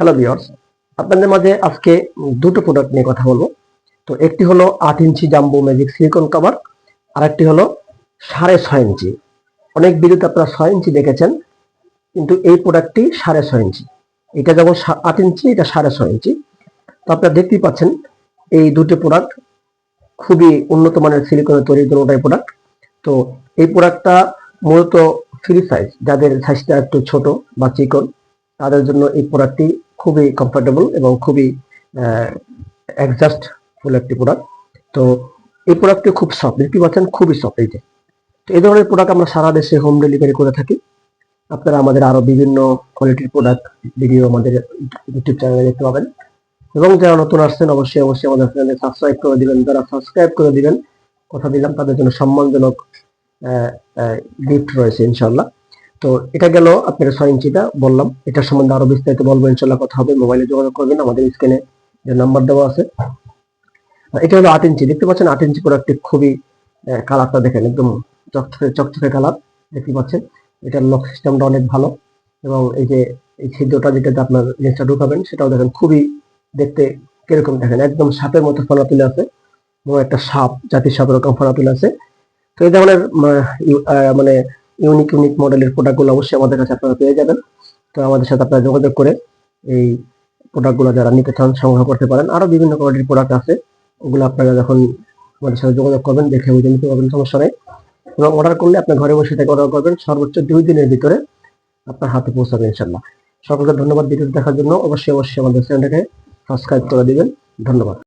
Hello viewers, আপনাদের মাঝে আজকে দুটো প্রোডাক্ট নিয়ে কথা বলবো। তো একটি হলো 8 ইঞ্চি জাম্বো ম্যাজিক সিলিকন কভার, আর একটি হলো 6.5 ইঞ্চি। অনেক ভিডিওতে আপনারা 6 ইঞ্চি দেখেছেন, কিন্তু এই প্রোডাক্টটি 6.5 ইঞ্চি। এটা যেমন 8 ইঞ্চি, এটা 6.5 ইঞ্চি। তো আপনারা দেখতেই পাচ্ছেন এই দুটো প্রোডাক্ট খুবই উন্নত মানের সিলিকনের তৈরি দুটোটাই প্রোডাক্ট। তো এই প্রোডাক্টটা মূলত ফ্রি সাইজ, যাদের সাইজটা একটু ছোট বা চিকন, তাদের জন্য এই প্রোডাক্টটি খুবই কমফোর্টেবল এবং খুবই অ্যাডজাস্টফুল একটি প্রোডাক্ট। তো এই প্রোডাক্টটি খুব সফট, দেখতে পাচ্ছেন খুবই সফট। এইটা তো এই ধরনের প্রোডাক্ট আমরা সারা দেশে হোম ডেলিভারি করে থাকি। আপনারা আমাদের আরো বিভিন্ন কোয়ালিটির প্রোডাক্ট ভিডিও আমাদের ইউটিউব চ্যানেলে দেখতে পাবেন। এবং যারা নতুন আসছেন অবশ্যই আমাদের চ্যানেলে সাবস্ক্রাইব করে দিবেন। যারা সাবস্ক্রাইব করে দিবেন, কথা দিলাম তাদের জন্য সম্মানজনক গিফট রয়েছে ইনশাল্লাহ। তো এটা গেল আপনার 6 ইঞ্চিটা বললাম। এটার সম্বন্ধে আরো বিস্তারিত বলবো ইনশাল্লাহ, কথা হবে। মোবাইলে যোগাযোগ করবেন, আমাদের স্ক্রিনে যে নাম্বার দেওয়া আছে। এটা হলো 8 ইঞ্চি, দেখতে পাচ্ছেন 8 ইঞ্চি প্রোডাক্টটি খুবই কালারটা দেখেন একদম চকচকে কালার দেখতে পাচ্ছেন। এটার লক সিস্টেমটা অনেক ভালো, এবং এই যে এই ছিদ্রটা যেটাতে আপনার জিনিসটা ঢুকাবেন সেটাও দেখেন খুবই দেখতে কিরকম দেখেন, একদম সাপের মতো ফোনা তুলে আছে, এবং একটা সাপ, জাতির সাপের রকম ফোনা তুলে আছে। তো এই ধরনের মানে ইউনিক মডেলের প্রোডাক্টগুলো অবশ্যই আমাদের কাছে আপনারা পেয়ে যাবেন। তো আমাদের সাথে আপনারা যোগাযোগ করে এই প্রোডাক্টগুলো যারা নিতে চান সংগ্রহ করতে পারেন। আরো বিভিন্ন কোয়ালিটির প্রোডাক্ট আছে, ওগুলো আপনারা যখন আমাদের সাথে যোগাযোগ করবেন দেখে বুঝে নিতে পারবেন, সমস্যা নেই। এবং অর্ডার করলে আপনার ঘরে বসে থেকে অর্ডার করবেন, সর্বোচ্চ 2 দিনের ভিতরে আপনার হাতে পৌঁছাবে ইনশাল্লাহ। সকলকে ধন্যবাদ ভিডিও দেখার জন্য। অবশ্যই আমাদের চ্যানেলটাকে সাবস্ক্রাইব করে দিবেন। ধন্যবাদ।